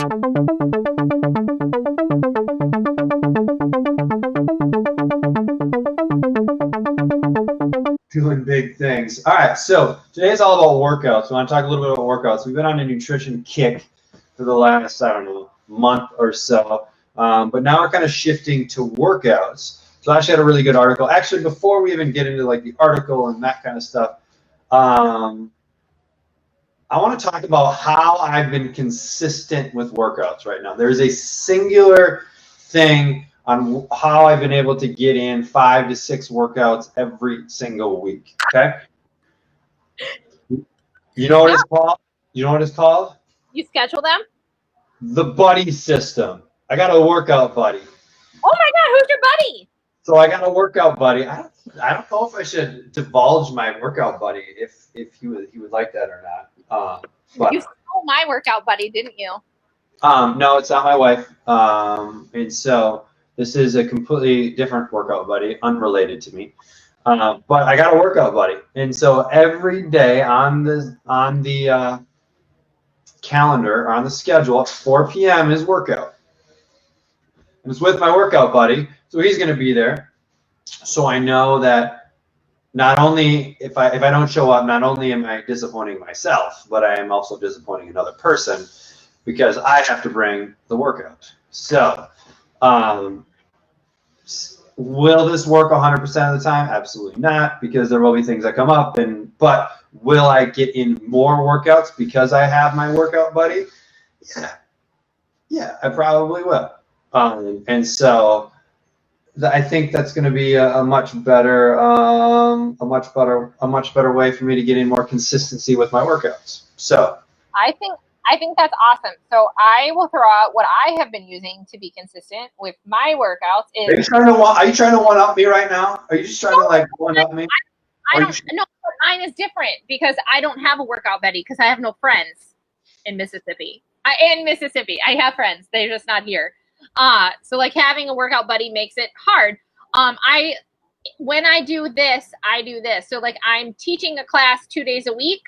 Doing big things. All right, so today's all about workouts. We want to talk a little bit about workouts. We've been on a nutrition kick for the last, I don't know, month or so, but now we're kind of shifting to workouts. So I actually had a really good article. Actually, before we even get into like the article and that kind of stuff, I want to talk about how I've been consistent with workouts right now. There's a singular thing on how I've been able to get in 5 to 6 workouts every single week. Okay. You know what it's called? You know what it's called? You schedule them? The buddy system. I got a workout buddy. Oh my God, who's your buddy? So I got a workout buddy. I don't know if I should divulge my workout buddy if he would like that or not. But, you stole my workout buddy, didn't you? No, it's not my wife. And so this is a completely different workout buddy, unrelated to me. But I got a workout buddy, and so every day on the calendar or on the schedule at 4 p.m. is workout. And it's with my workout buddy, so he's going to be there. So I know that not only if I don't show up, not only am I disappointing myself, but I am also disappointing another person because I have to bring the workout. So will this work 100% of the time? Absolutely not, because there will be things that come up. But will I get in more workouts because I have my workout buddy? Yeah, I probably will. And so I think that's going to be a much better way for me to get in more consistency with my workouts. So I think that's awesome. So I will throw out what I have been using to be consistent with my workouts. Are you trying to one up me right now? Are you just trying to one up me? I don't know. Mine is different because I don't have a workout buddy because I have no friends in Mississippi. I have friends. They're just not here. So like having a workout buddy makes it hard. When I do this, I do this. So like I'm teaching a class 2 days a week.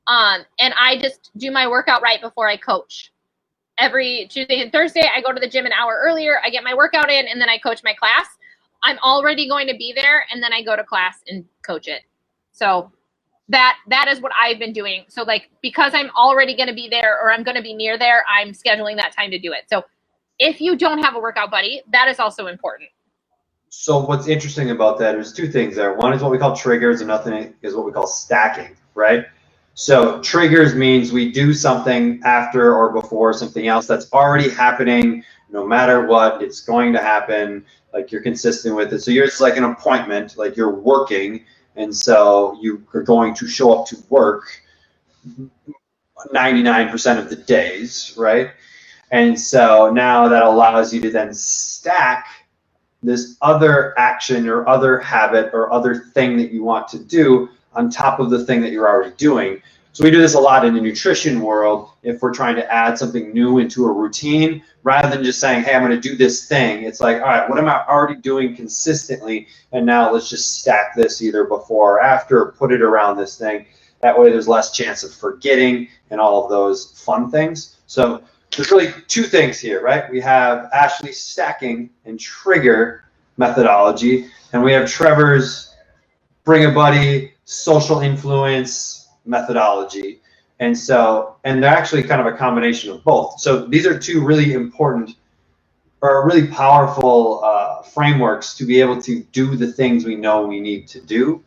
And I just do my workout right before I coach. Every Tuesday and Thursday, I go to the gym an hour earlier. I get my workout in, and then I coach my class. I'm already going to be there, and then I go to class and coach it. So that is what I've been doing. So like because I'm already going to be there or I'm going to be near there, I'm scheduling that time to do it. So if you don't have a workout buddy, that is also important. So what's interesting about that is 2 things there. One is what we call triggers, and nothing is what we call stacking, right? So triggers means we do something after or before something else that's already happening. No matter what, it's going to happen. Like you're consistent with it. So yours is like an appointment, like you're working, and so you are going to show up to work 99% of the days, right? And so now that allows you to then stack this other action or other habit or other thing that you want to do on top of the thing that you're already doing. So we do this a lot in the nutrition world. If we're trying to add something new into a routine, rather than just saying, hey, I'm going to do this thing, it's like, all right, what am I already doing consistently? And now let's just stack this either before or after, or put it around this thing. That way there's less chance of forgetting and all of those fun things. So there's really 2 things here, right? We have Ashley's stacking and trigger methodology, and we have Trevor's bring a buddy, social influence methodology. And they're actually kind of a combination of both. So these are 2 really important or really powerful frameworks to be able to do the things we know we need to do,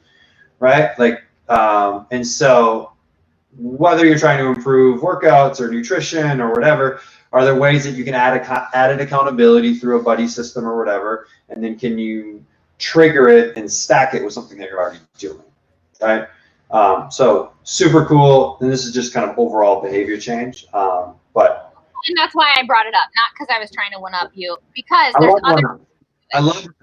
right? Like, and so whether you're trying to improve workouts or nutrition or whatever, are there ways that you can add added accountability through a buddy system or whatever, and then can you trigger it and stack it with something that you're already doing, right? So super cool. And this is just kind of overall behavior change. And that's why I brought it up, not because I was trying to one up you, because there's other. I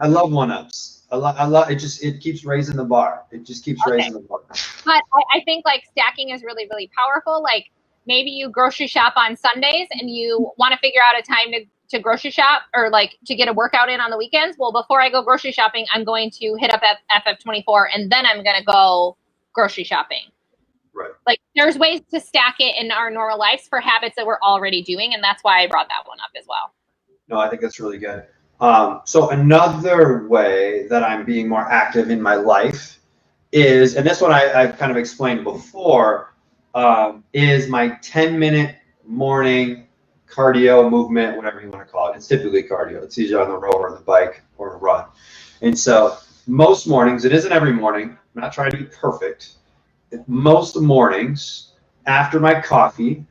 love one ups. I love it. It keeps raising the bar. It just keeps raising the bar. But I think like stacking is really, really powerful. Like maybe you grocery shop on Sundays and you want to figure out a time to grocery shop or like to get a workout in on the weekends. Well, before I go grocery shopping, I'm going to hit up FF24 and then I'm going to go grocery shopping. Right. Like there's ways to stack it in our normal lives for habits that we're already doing. And that's why I brought that one up as well. No, I think that's really good. So another way that I'm being more active in my life is, and this one I've kind of explained before, is my 10-minute morning cardio movement, whatever you want to call it. It's typically cardio. It's either on the rower, or the bike, or a run. And so most mornings, it isn't every morning, I'm not trying to be perfect. Most mornings, after my coffee,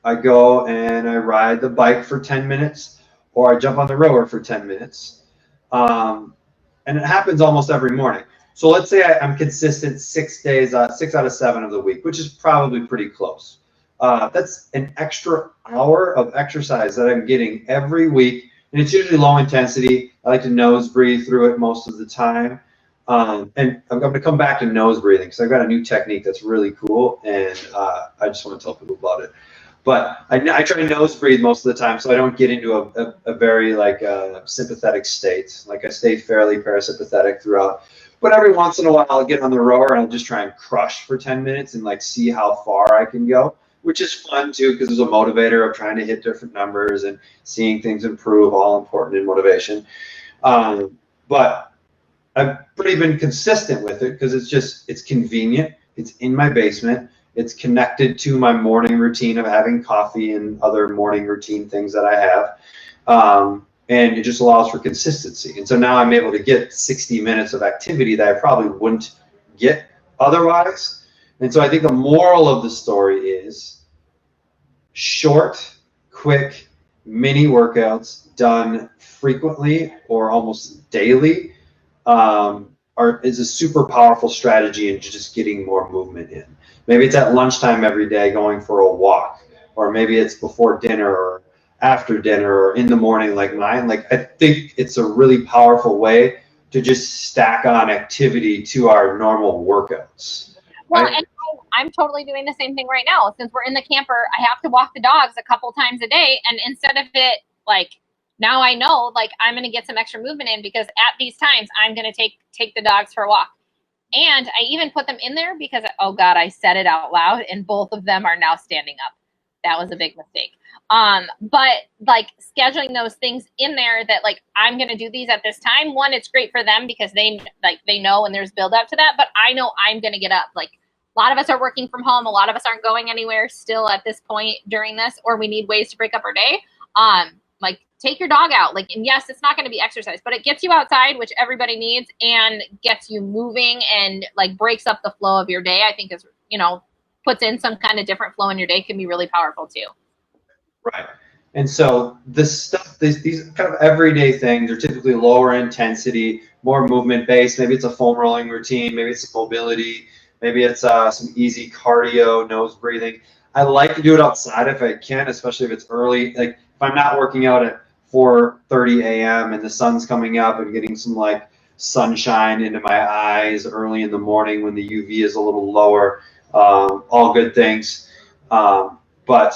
I go and I ride the bike for 10 minutes, or I jump on the rower for 10 minutes. And it happens almost every morning. So let's say I'm consistent 6 days, 6 out of 7 of the week, which is probably pretty close. That's an extra hour of exercise that I'm getting every week. And it's usually low intensity. I like to nose breathe through it most of the time. And I'm going to come back to nose breathing because I've got a new technique that's really cool. And I just want to tell people about it. But I try to nose breathe most of the time so I don't get into a very sympathetic state. Like I stay fairly parasympathetic throughout. But every once in a while I'll get on the rower and I'll just try and crush for 10 minutes and like see how far I can go, which is fun too because there's a motivator of trying to hit different numbers and seeing things improve, all important in motivation. But I've pretty been consistent with it because it's convenient. It's in my basement. It's connected to my morning routine of having coffee and other morning routine things that I have. And it just allows for consistency. And so now I'm able to get 60 minutes of activity that I probably wouldn't get otherwise. And so I think the moral of the story is short, quick, mini workouts done frequently or almost daily is a super powerful strategy into just getting more movement in. Maybe it's at lunchtime every day going for a walk, or maybe it's before dinner or after dinner or in the morning like mine. Like I think it's a really powerful way to just stack on activity to our normal workouts. Well, and I'm totally doing the same thing right now. Since we're in the camper, I have to walk the dogs a couple times a day. And instead of it, like, now I know, like, I'm going to get some extra movement in because at these times I'm going to take the dogs for a walk. And I even put them in there because, oh God, I said it out loud and both of them are now standing up. That was a big mistake. But like scheduling those things in there that like, I'm going to do these at this time. One, it's great for them because they know and there's build up to that, but I know I'm going to get up. Like a lot of us are working from home. A lot of us aren't going anywhere still at this point during this, or we need ways to break up our day. Like take your dog out. Like, and yes, it's not going to be exercise, but it gets you outside, which everybody needs, and gets you moving and like breaks up the flow of your day. I think is, puts in some kind of different flow in your day can be really powerful too. Right. And so this stuff, these kind of everyday things are typically lower intensity, more movement based. Maybe it's a foam rolling routine. Maybe it's mobility. Maybe it's some easy cardio, nose breathing. I like to do it outside if I can, especially if it's early. Like if I'm not working out at 4:30 a.m. and the sun's coming up and getting some like sunshine into my eyes early in the morning when the UV is a little lower, all good things. But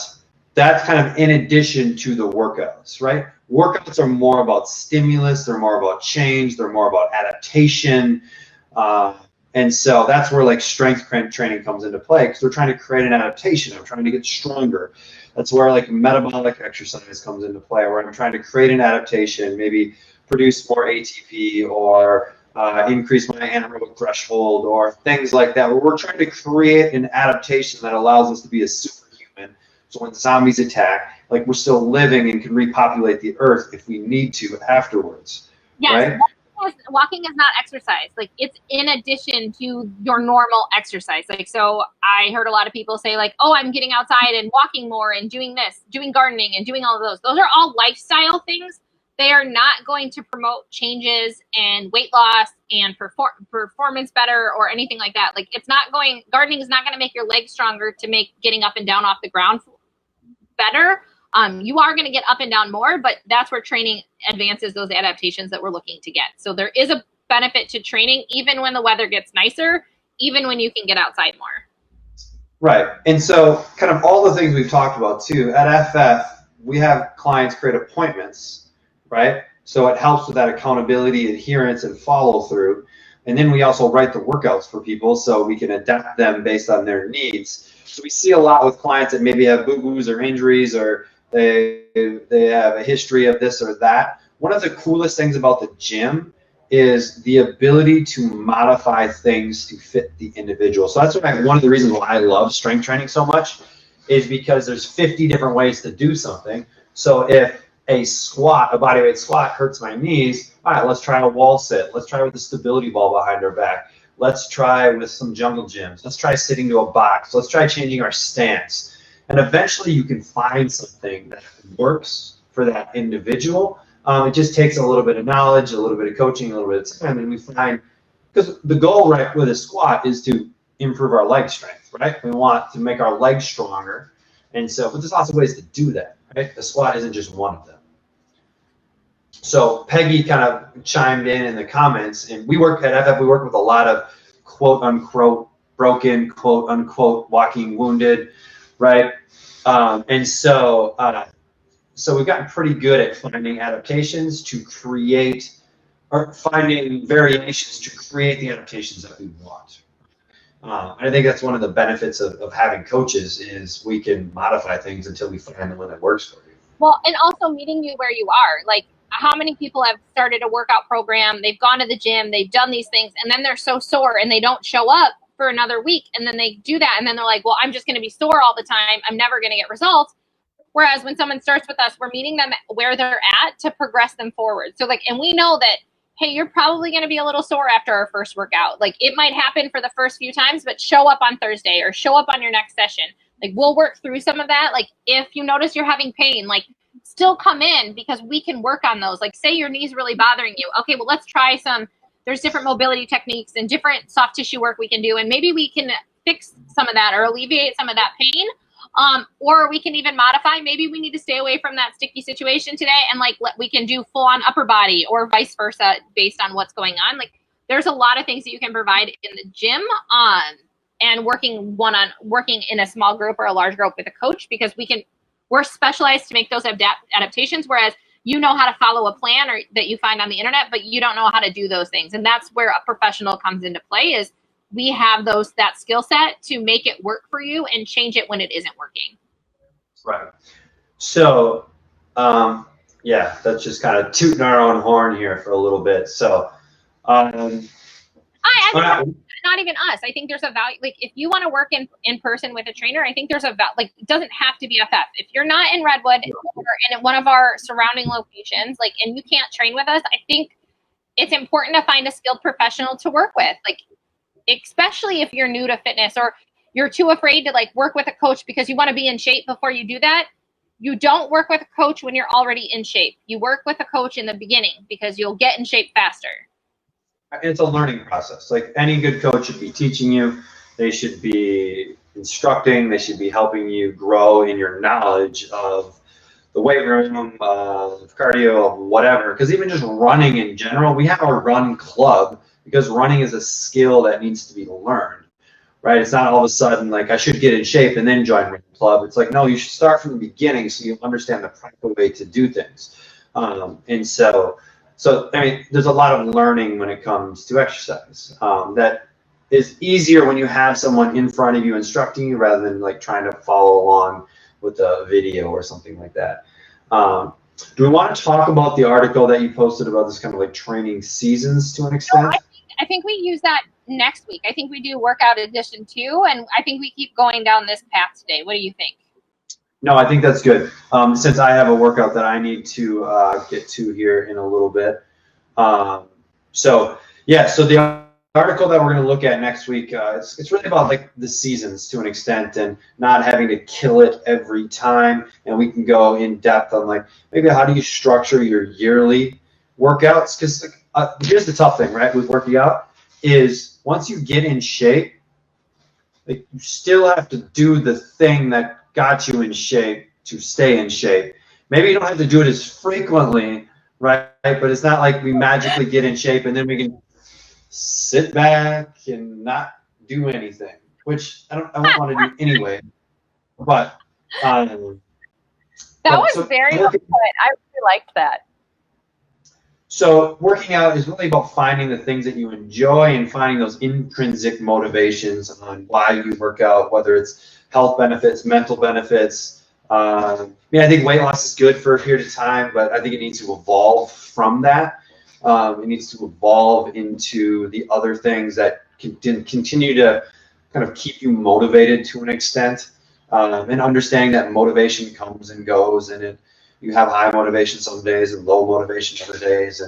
that's kind of in addition to the workouts, right? Workouts are more about stimulus. They're more about change. They're more about adaptation. And so that's where like strength training comes into play because we're trying to create an adaptation. I'm trying to get stronger. That's where like metabolic exercise comes into play, where I'm trying to create an adaptation, maybe produce more ATP or increase my anaerobic threshold or things like that, where we're trying to create an adaptation that allows us to be a superhuman. So when zombies attack, like we're still living and can repopulate the earth if we need to afterwards. Yes. Right? Walking is not exercise. Like it's in addition to your normal exercise. Like, so I heard a lot of people say like, oh, I'm getting outside and walking more and doing this, doing gardening and doing all of those. Those are all lifestyle things. They are not going to promote changes and weight loss and performance better or anything like that. Like gardening is not going to make your legs stronger to make getting up and down off the ground better. You are going to get up and down more, but that's where training advances those adaptations that we're looking to get. So there is a benefit to training, even when the weather gets nicer, even when you can get outside more. Right. And so kind of all the things we've talked about too, at FF, we have clients create appointments, right? So it helps with that accountability, adherence, and follow through. And then we also write the workouts for people so we can adapt them based on their needs. So we see a lot with clients that maybe have boo-boos or injuries, or they have a history of this or that. One of the coolest things about the gym is the ability to modify things to fit the individual. So that's one of the reasons why I love strength training so much, is because there's 50 different ways to do something. So if a bodyweight squat hurts my knees, all right, let's try a wall sit. Let's try with a stability ball behind our back. Let's try with some jungle gyms. Let's try sitting to a box. Let's try changing our stance. And eventually you can find something that works for that individual. It just takes a little bit of knowledge, a little bit of coaching, a little bit of time, and we find, because the goal, right, with a squat is to improve our leg strength, right? We want to make our legs stronger. And so, but there's lots of ways to do that, right? The squat isn't just one of them. So Peggy kind of chimed in the comments, and we work at FF, we work with a lot of quote unquote broken, quote unquote walking wounded, right? And so we've gotten pretty good at finding adaptations to create, or finding variations to create the adaptations that we want. I think that's one of the benefits of having coaches, is we can modify things until we find the one that works for you. Well, and also meeting you where you are. Like, how many people have started a workout program, they've gone to the gym, they've done these things, and then they're so sore and they don't show up for another week, and then they do that, and then they're like, well, I'm just going to be sore all the time, I'm never going to get results. Whereas when someone starts with us, we're meeting them where they're at to progress them forward. So like, and we know that, hey, you're probably going to be a little sore after our first workout. Like, it might happen for the first few times, but show up on Thursday or show up on your next session. Like, we'll work through some of that. Like, if you notice you're having pain, like, still come in, because we can work on those. Like, say your knee's really bothering you. Okay, well, let's try there's different mobility techniques and different soft tissue work we can do. And maybe we can fix some of that or alleviate some of that pain. Or we can even modify. Maybe we need to stay away from that sticky situation today, and like we can do full on upper body, or vice versa based on what's going on. Like, there's a lot of things that you can provide in the gym, and working in a small group or a large group with a coach, because we're specialized to make those adaptations, whereas you know how to follow a plan or that you find on the internet, but you don't know how to do those things. And that's where a professional comes into play, is we have that skill set to make it work for you and change it when it isn't working. Right. So, yeah, that's just kind of tooting our own horn here for a little bit. So, I think not even us. I think there's a value. Like, if you want to work in person with a trainer, I think there's a like, it doesn't have to be FF. If you're not in Redwood or in one of our surrounding locations, like, and you can't train with us, I think it's important to find a skilled professional to work with. Like, especially if you're new to fitness, or you're too afraid to like work with a coach because you want to be in shape before you do that. You don't work with a coach when you're already in shape. You work with a coach in the beginning, because you'll get in shape faster. It's a learning process. Like, any good coach should be teaching you. They should be instructing. They should be helping you grow in your knowledge of the weight room, cardio, whatever. Because even just running in general, we have our run club, because running is a skill that needs to be learned, right? It's not all of a sudden like, I should get in shape and then join running club. It's like, no, you should start from the beginning so you understand the proper way to do things. And so I mean, there's a lot of learning when it comes to exercise. That is easier when you have someone in front of you instructing you, rather than like trying to follow along with a video or something like that. Do we want to talk about the article that you posted about this kind of like training seasons to an extent? No, I think we use that next week. I think we do workout edition 2, and I think we keep going down this path today. What do you think? No, I think that's good. Since I have a workout that I need to get to here in a little bit. So the article that we're going to look at next week, it's really about like the seasons to an extent, and not having to kill it every time. And we can go in depth on like, maybe how do you structure your yearly workouts? Because here's the tough thing, right, with working out, is once you get in shape, like, you still have to do the thing that got you in shape to stay in shape. Maybe you don't have to do it as frequently, right? But it's not like we magically get in shape and then we can sit back and not do anything, which I won't want to do anyway. But that was very well put. I really liked that. So working out is really about finding the things that you enjoy and finding those intrinsic motivations on why you work out, whether it's health benefits, mental benefits. I think weight loss is good for a period of time, but I think it needs to evolve from that. It needs to evolve into the other things that can continue to kind of keep you motivated to an extent, and understanding that motivation comes and goes, and you have high motivation some days and low motivation other days,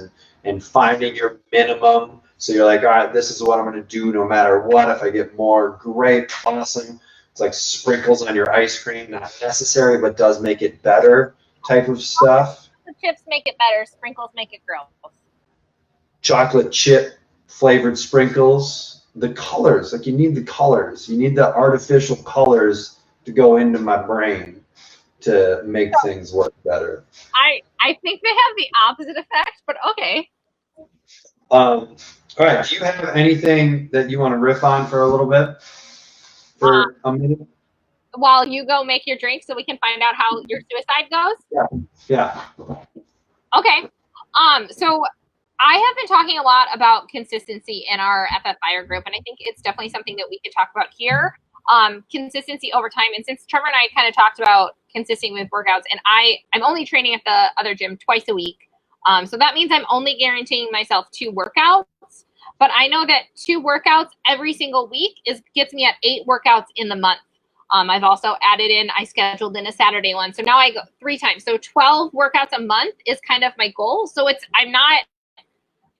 and finding your minimum. So you're like, all right, this is what I'm going to do no matter what. If I get more, great, awesome. It's like sprinkles on your ice cream, not necessary, but does make it better type of stuff. The chips make it better. Sprinkles make it gross. Chocolate chip flavored sprinkles. The colors, like you need the colors. You need the artificial colors to go into my brain to make things work better. I think they have the opposite effect, but okay. All right. Do you have anything that you want to riff on for a little bit? For a minute? While you go make your drink so we can find out how your suicide goes? Yeah. Okay. So I have been talking a lot about consistency in our FFI group, and I think it's definitely something that we could talk about here. Consistency over time. And since Trevor and I kind of talked about consistent with workouts, and I'm only training at the other gym twice a week. So that means I'm only guaranteeing myself 2 workouts. But I know that 2 workouts every single week gets me at 8 workouts in the month. I've also added in, I scheduled in a Saturday one. So now I go 3 times. So 12 workouts a month is kind of my goal. So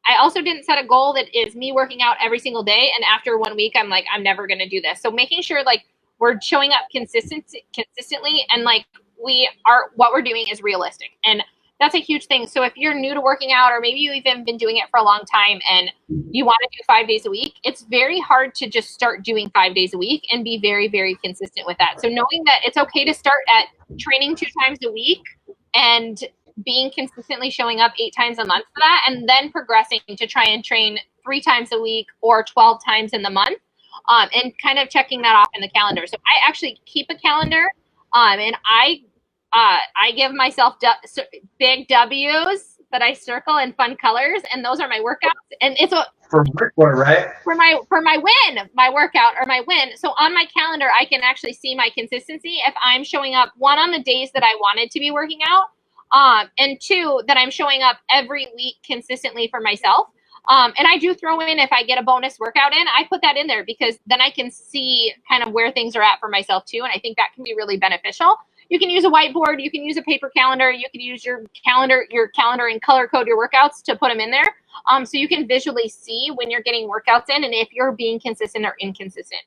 I also didn't set a goal that is me working out every single day. And after 1 week, I'm like, I'm never going to do this. So making sure like we're showing up consistently and like what we're doing is realistic. And that's a huge thing. So if you're new to working out, or maybe you've even been doing it for a long time and you want to do 5 days a week, it's very hard to just start doing 5 days a week and be very, very consistent with that. So knowing that it's okay to start at training 2 times a week and being consistently showing up 8 times a month for that, and then progressing to try and train 3 times a week or 12 times in the month, and kind of checking that off in the calendar. So I actually keep a calendar, and I give myself big W's that I circle in fun colors, and those are my workouts. And it's for right? For my win, my workout or my win. So on my calendar, I can actually see my consistency if I'm showing up, 1, on the days that I wanted to be working out, and 2, that I'm showing up every week consistently for myself. And I do throw in, if I get a bonus workout in, I put that in there because then I can see kind of where things are at for myself too. And I think that can be really beneficial. You can use a whiteboard, you can use a paper calendar, you can use your calendar and color code your workouts to put them in there. So you can visually see when you're getting workouts in and if you're being consistent or inconsistent.